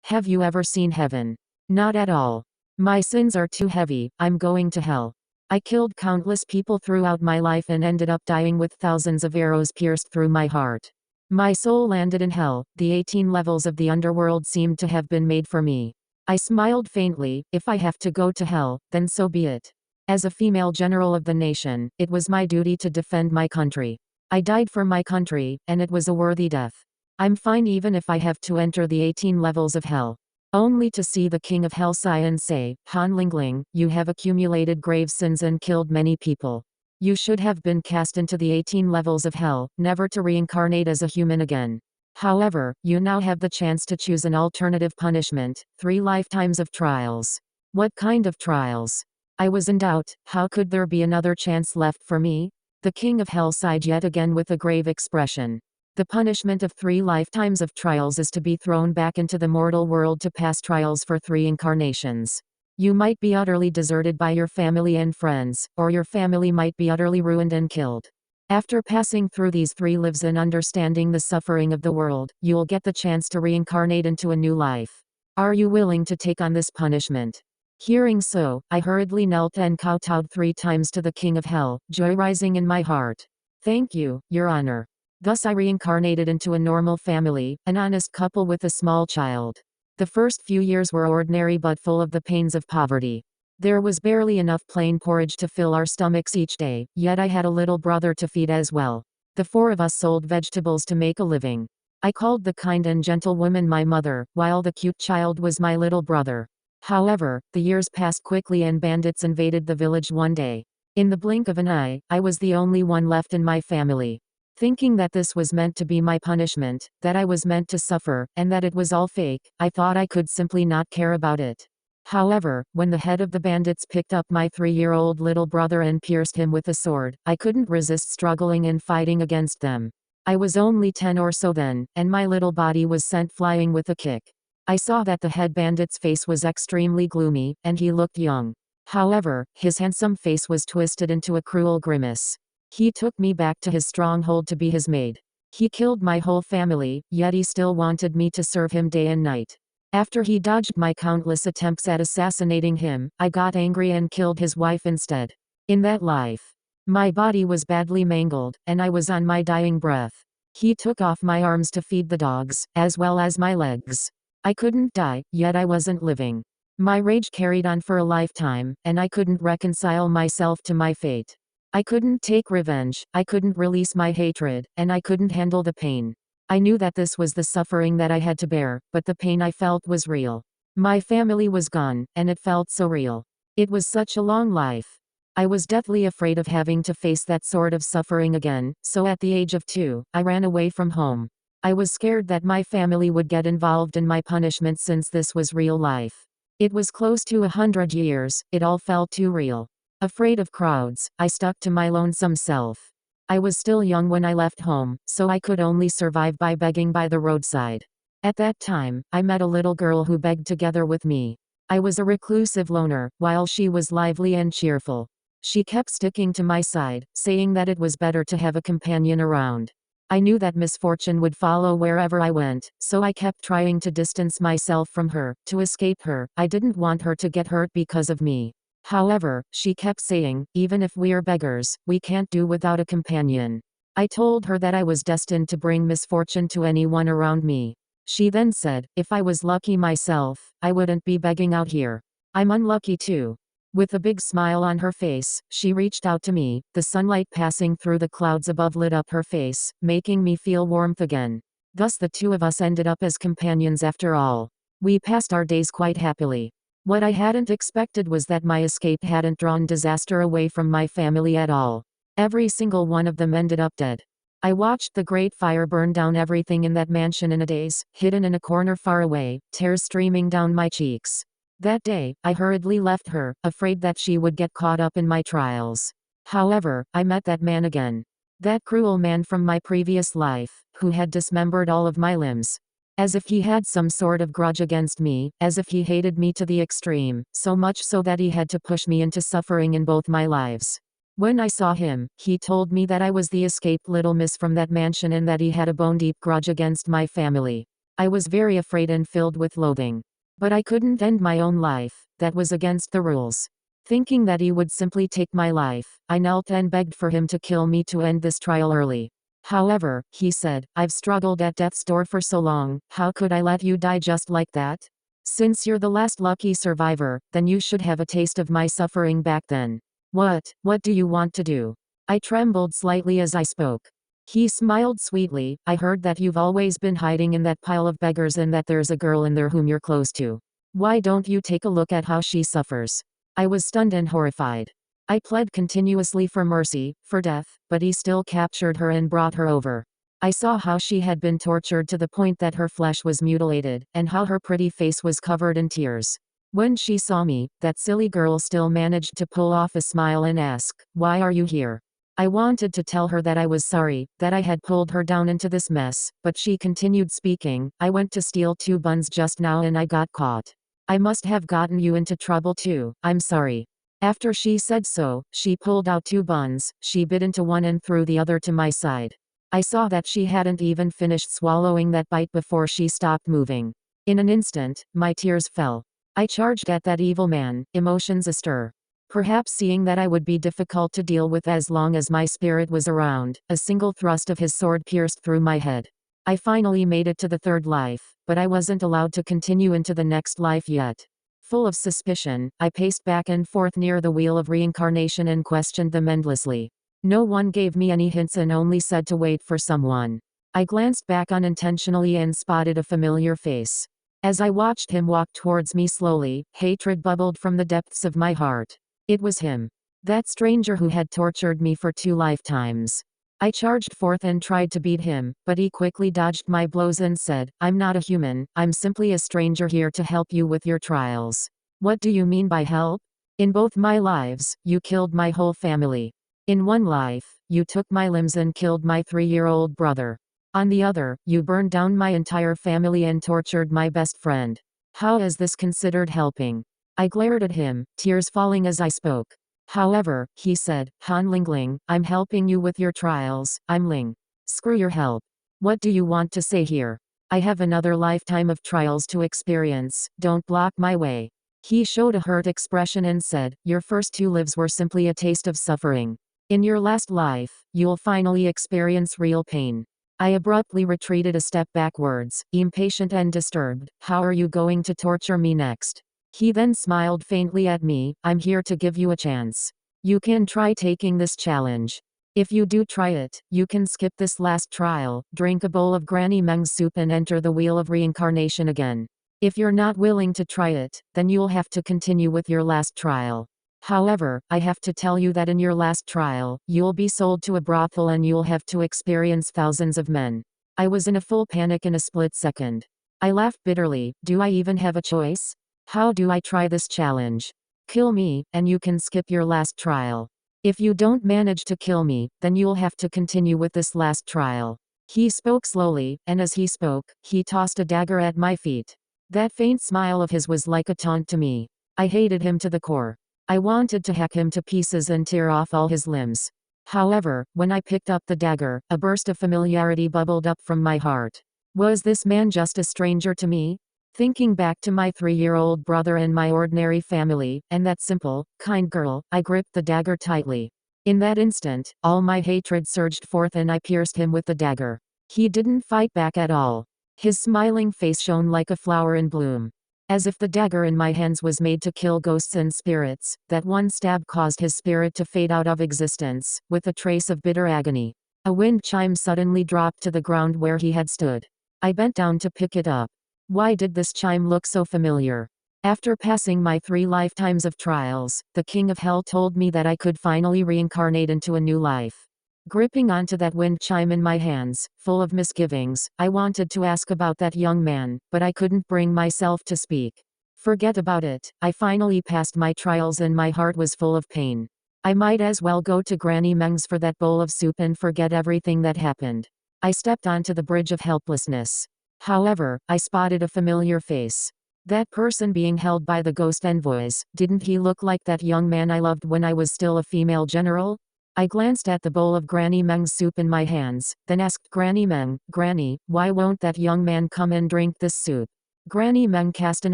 Have you ever seen heaven? Not at all. My sins are too heavy, I'm going to hell. I killed countless people throughout my life and ended up dying with thousands of arrows pierced through my heart. My soul landed in hell. The 18 levels of the underworld seemed to have been made for me. I smiled faintly. If I have to go to hell, then so be it. As a female general of the nation, it was my duty to defend my country. I died for my country, and it was a worthy death. I'm fine even if I have to enter the 18 levels of hell. Only to see the king of hell sigh and say, Han Lingling, you have accumulated grave sins and killed many people. You should have been cast into the 18 levels of hell, never to reincarnate as a human again. However, you now have the chance to choose an alternative punishment, 3 lifetimes of trials. What kind of trials? I was in doubt. How could there be another chance left for me? The king of hell sighed yet again with a grave expression. The punishment of 3 lifetimes of trials is to be thrown back into the mortal world to pass trials for 3 incarnations. You might be utterly deserted by your family and friends, or your family might be utterly ruined and killed. After passing through these 3 lives and understanding the suffering of the world, you'll get the chance to reincarnate into a new life. Are you willing to take on this punishment? Hearing so, I hurriedly knelt and kowtowed 3 times to the king of hell, joy rising in my heart. Thank you, Your Honor. Thus I reincarnated into a normal family, an honest couple with a small child. The first few years were ordinary but full of the pains of poverty. There was barely enough plain porridge to fill our stomachs each day, yet I had a little brother to feed as well. The 4 of us sold vegetables to make a living. I called the kind and gentle woman my mother, while the cute child was my little brother. However, the years passed quickly and bandits invaded the village one day. In the blink of an eye, I was the only one left in my family. Thinking that this was meant to be my punishment, that I was meant to suffer, and that it was all fake, I thought I could simply not care about it. However, when the head of the bandits picked up my 3-year-old little brother and pierced him with a sword, I couldn't resist struggling and fighting against them. I was only 10 or so then, and my little body was sent flying with a kick. I saw that the head bandit's face was extremely gloomy, and he looked young. However, his handsome face was twisted into a cruel grimace. He took me back to his stronghold to be his maid. He killed my whole family, yet he still wanted me to serve him day and night. After he dodged my countless attempts at assassinating him, I got angry and killed his wife instead. In that life, my body was badly mangled, and I was on my dying breath. He took off my arms to feed the dogs, as well as my legs. I couldn't die, yet I wasn't living. My rage carried on for a lifetime, and I couldn't reconcile myself to my fate. I couldn't take revenge, I couldn't release my hatred, and I couldn't handle the pain. I knew that this was the suffering that I had to bear, but the pain I felt was real. My family was gone, and it felt so real. It was such a long life. I was deathly afraid of having to face that sort of suffering again, so at the age of 2, I ran away from home. I was scared that my family would get involved in my punishment since this was real life. It was close to 100 years, it all felt too real. Afraid of crowds, I stuck to my lonesome self. I was still young when I left home, so I could only survive by begging by the roadside. At that time, I met a little girl who begged together with me. I was a reclusive loner, while she was lively and cheerful. She kept sticking to my side, saying that it was better to have a companion around. I knew that misfortune would follow wherever I went, so I kept trying to distance myself from her, to escape her. I didn't want her to get hurt because of me. However, she kept saying, even if we're beggars, we can't do without a companion. I told her that I was destined to bring misfortune to anyone around me. She then said, if I was lucky myself, I wouldn't be begging out here. I'm unlucky too. With a big smile on her face, she reached out to me. The sunlight passing through the clouds above lit up her face, making me feel warmth again. Thus the 2 of us ended up as companions after all. We passed our days quite happily. What I hadn't expected was that my escape hadn't drawn disaster away from my family at all. Every single one of them ended up dead. I watched the great fire burn down everything in that mansion in a daze, hidden in a corner far away, tears streaming down my cheeks. That day, I hurriedly left her, afraid that she would get caught up in my trials. However, I met that man again. That cruel man from my previous life, who had dismembered all of my limbs. As if he had some sort of grudge against me, as if he hated me to the extreme, so much so that he had to push me into suffering in both my lives. When I saw him, he told me that I was the escaped little miss from that mansion and that he had a bone-deep grudge against my family. I was very afraid and filled with loathing. But I couldn't end my own life, that was against the rules. Thinking that he would simply take my life, I knelt and begged for him to kill me to end this trial early. However, he said, I've struggled at death's door for so long, how could I let you die just like that? Since you're the last lucky survivor, then you should have a taste of my suffering back then. What do you want to do? I trembled slightly as I spoke. He smiled sweetly. I heard that you've always been hiding in that pile of beggars and that there's a girl in there whom you're close to. Why don't you take a look at how she suffers? I was stunned and horrified. I pled continuously for mercy, for death, but he still captured her and brought her over. I saw how she had been tortured to the point that her flesh was mutilated, and how her pretty face was covered in tears. When she saw me, that silly girl still managed to pull off a smile and ask, "Why are you here?" I wanted to tell her that I was sorry, that I had pulled her down into this mess, but she continued speaking. "I went to steal 2 buns just now and I got caught. I must have gotten you into trouble too, I'm sorry." After she said so, she pulled out 2 buns, she bit into one and threw the other to my side. I saw that she hadn't even finished swallowing that bite before she stopped moving. In an instant, my tears fell. I charged at that evil man, emotions astir. Perhaps seeing that I would be difficult to deal with as long as my spirit was around, a single thrust of his sword pierced through my head. I finally made it to the 3rd life, but I wasn't allowed to continue into the next life yet. Full of suspicion, I paced back and forth near the wheel of reincarnation and questioned them endlessly. No one gave me any hints and only said to wait for someone. I glanced back unintentionally and spotted a familiar face. As I watched him walk towards me slowly, hatred bubbled from the depths of my heart. It was him. That stranger who had tortured me for 2 lifetimes. I charged forth and tried to beat him, but he quickly dodged my blows and said, "I'm not a human, I'm simply a stranger here to help you with your trials." "What do you mean by help? In both my lives, you killed my whole family. In one life, you took my limbs and killed my 3-year-old brother. On the other, you burned down my entire family and tortured my best friend. How is this considered helping?" I glared at him, tears falling as I spoke. "However," he said, "Han Lingling, I'm helping you with your trials, I'm Ling. Screw your help. What do you want to say here? I have another lifetime of trials to experience, don't block my way." He showed a hurt expression and said, "Your first 2 lives were simply a taste of suffering. In your last life, you'll finally experience real pain." I abruptly retreated a step backwards, impatient and disturbed. "How are you going to torture me next?" He then smiled faintly at me. "I'm here to give you a chance. You can try taking this challenge. If you do try it, you can skip this last trial, drink a bowl of Granny Meng's soup and enter the wheel of reincarnation again. If you're not willing to try it, then you'll have to continue with your last trial. However, I have to tell you that in your last trial, you'll be sold to a brothel and you'll have to experience thousands of men." I was in a full panic in a split second. I laughed bitterly. Do I even have a choice? How do I try this challenge? Kill me, and you can skip your last trial. If you don't manage to kill me, then you'll have to continue with this last trial. He spoke slowly, and as he spoke, he tossed a dagger at my feet. That faint smile of his was like a taunt to me. I hated him to the core. I wanted to hack him to pieces and tear off all his limbs. However, when I picked up the dagger, a burst of familiarity bubbled up from my heart. Was this man just a stranger to me? Thinking back to my 3-year-old brother and my ordinary family, and that simple, kind girl, I gripped the dagger tightly. In that instant, all my hatred surged forth and I pierced him with the dagger. He didn't fight back at all. His smiling face shone like a flower in bloom. As if the dagger in my hands was made to kill ghosts and spirits, that one stab caused his spirit to fade out of existence, with a trace of bitter agony. A wind chime suddenly dropped to the ground where he had stood. I bent down to pick it up. Why did this chime look so familiar? After passing my 3 lifetimes of trials, the King of Hell told me that I could finally reincarnate into a new life. Gripping onto that wind chime in my hands, full of misgivings, I wanted to ask about that young man, but I couldn't bring myself to speak. Forget about it, I finally passed my trials and my heart was full of pain. I might as well go to Granny Meng's for that bowl of soup and forget everything that happened. I stepped onto the bridge of helplessness. However, I spotted a familiar face. That person being held by the ghost envoys, didn't he look like that young man I loved when I was still a female general? I glanced at the bowl of Granny Meng's soup in my hands, then asked Granny Meng, "Granny, why won't that young man come and drink this soup?" Granny Meng cast an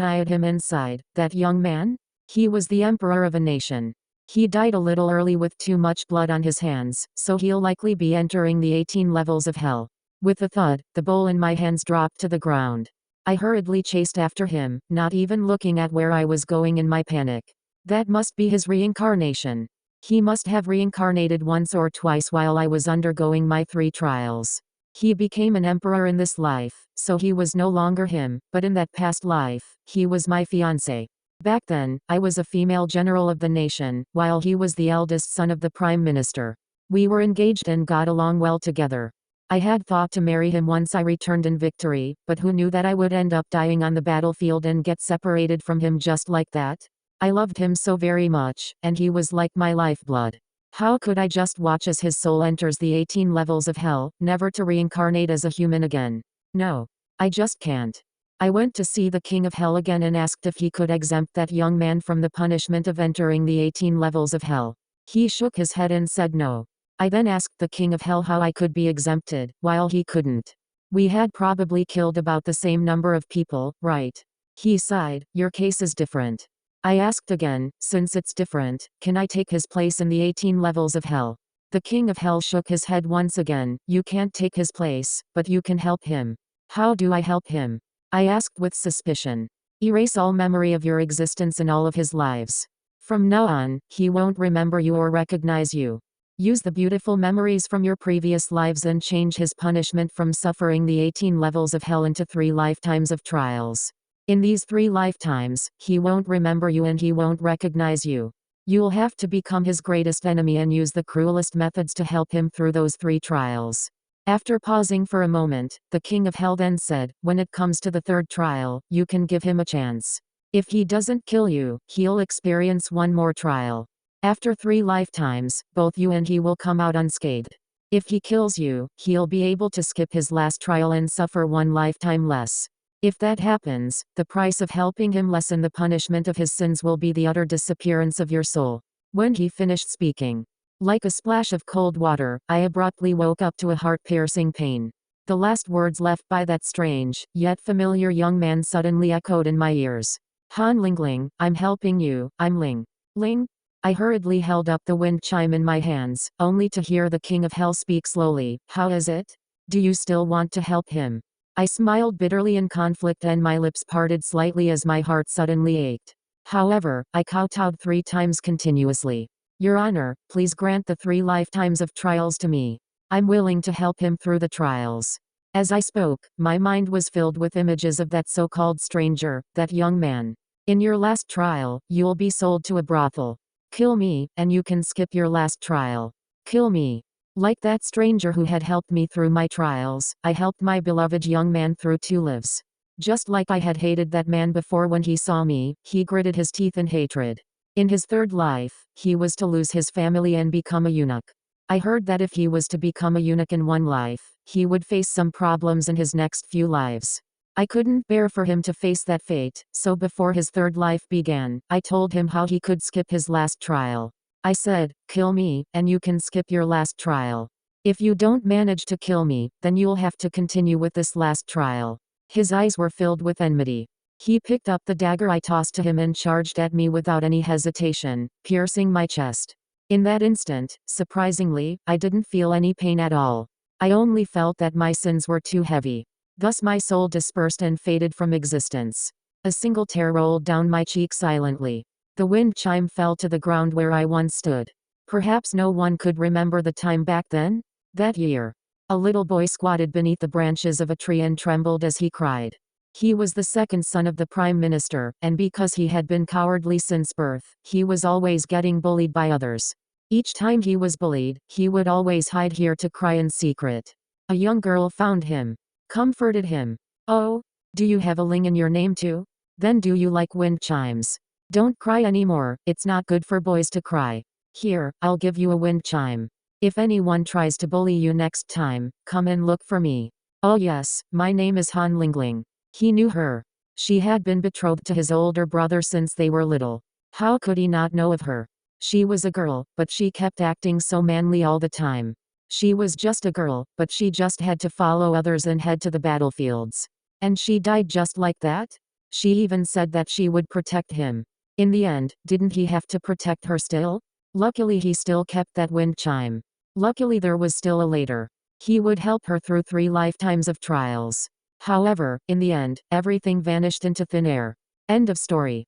eye at him and sighed. "That young man? He was the emperor of a nation. He died a little early with too much blood on his hands, so he'll likely be entering the 18 levels of hell." With a thud, the bowl in my hands dropped to the ground. I hurriedly chased after him, not even looking at where I was going in my panic. That must be his reincarnation. He must have reincarnated once or twice while I was undergoing my 3 trials. He became an emperor in this life, so he was no longer him, but in that past life, he was my fiancé. Back then, I was a female general of the nation, while he was the eldest son of the prime minister. We were engaged and got along well together. I had thought to marry him once I returned in victory, but who knew that I would end up dying on the battlefield and get separated from him just like that? I loved him so very much, and he was like my lifeblood. How could I just watch as his soul enters the 18 levels of hell, never to reincarnate as a human again? No. I just can't. I went to see the King of Hell again and asked if he could exempt that young man from the punishment of entering the 18 levels of hell. He shook his head and said no. I then asked the King of Hell how I could be exempted, while he couldn't. We had probably killed about the same number of people, right? He sighed. Your case is different. I asked again, since it's different, can I take his place in the 18 levels of hell? The King of Hell shook his head once again. You can't take his place, but you can help him. How do I help him? I asked with suspicion. Erase all memory of your existence in all of his lives. From now on, he won't remember you or recognize you. Use the beautiful memories from your previous lives and change his punishment from suffering the 18 levels of hell into 3 lifetimes of trials. In these 3 lifetimes, he won't remember you and he won't recognize you. You'll have to become his greatest enemy and use the cruelest methods to help him through those 3 trials. After pausing for a moment, the King of Hell then said, when it comes to the 3rd trial, you can give him a chance. If he doesn't kill you, he'll experience 1 more trial. After 3 lifetimes, both you and he will come out unscathed. If he kills you, he'll be able to skip his last trial and suffer 1 lifetime less. If that happens, the price of helping him lessen the punishment of his sins will be the utter disappearance of your soul. When he finished speaking, like a splash of cold water, I abruptly woke up to a heart-piercing pain. The last words left by that strange, yet familiar young man suddenly echoed in my ears. Han Lingling, I'm helping you, I'm Ling. I hurriedly held up the wind chime in my hands, only to hear the King of Hell speak slowly. How is it? Do you still want to help him? I smiled bitterly in conflict and my lips parted slightly as my heart suddenly ached. However, I kowtowed 3 times continuously. Your Honor, please grant the 3 lifetimes of trials to me. I'm willing to help him through the trials. As I spoke, my mind was filled with images of that so-called stranger, that young man. In your last trial, you'll be sold to a brothel. Kill me, and you can skip your last trial. Kill me. Like that stranger who had helped me through my trials, I helped my beloved young man through 2 lives. Just like I had hated that man before when he saw me, he gritted his teeth in hatred. In his 3rd life, he was to lose his family and become a eunuch. I heard that if he was to become a eunuch in 1 life, he would face some problems in his next few lives. I couldn't bear for him to face that fate, so before his 3rd life began, I told him how he could skip his last trial. I said, kill me, and you can skip your last trial. If you don't manage to kill me, then you'll have to continue with this last trial. His eyes were filled with enmity. He picked up the dagger I tossed to him and charged at me without any hesitation, piercing my chest. In that instant, surprisingly, I didn't feel any pain at all. I only felt that my sins were too heavy. Thus my soul dispersed and faded from existence. A single tear rolled down my cheek silently. The wind chime fell to the ground where I once stood. Perhaps no one could remember the time back then? That year. A little boy squatted beneath the branches of a tree and trembled as he cried. He was the 2nd son of the Prime Minister, and because he had been cowardly since birth, he was always getting bullied by others. Each time he was bullied, he would always hide here to cry in secret. A young girl found him. Comforted him. Oh? Do you have a Ling in your name too? Then do you like wind chimes? Don't cry anymore, it's not good for boys to cry. Here, I'll give you a wind chime. If anyone tries to bully you next time, come and look for me. Oh yes, my name is Han Lingling. He knew her. She had been betrothed to his older brother since they were little. How could he not know of her? She was a girl, but she kept acting so manly all the time. She was just a girl, but she just had to follow others and head to the battlefields. And she died just like that? She even said that she would protect him. In the end, didn't he have to protect her still? Luckily he still kept that wind chime. Luckily there was still a later. He would help her through 3 lifetimes of trials. However, in the end, everything vanished into thin air. End of story.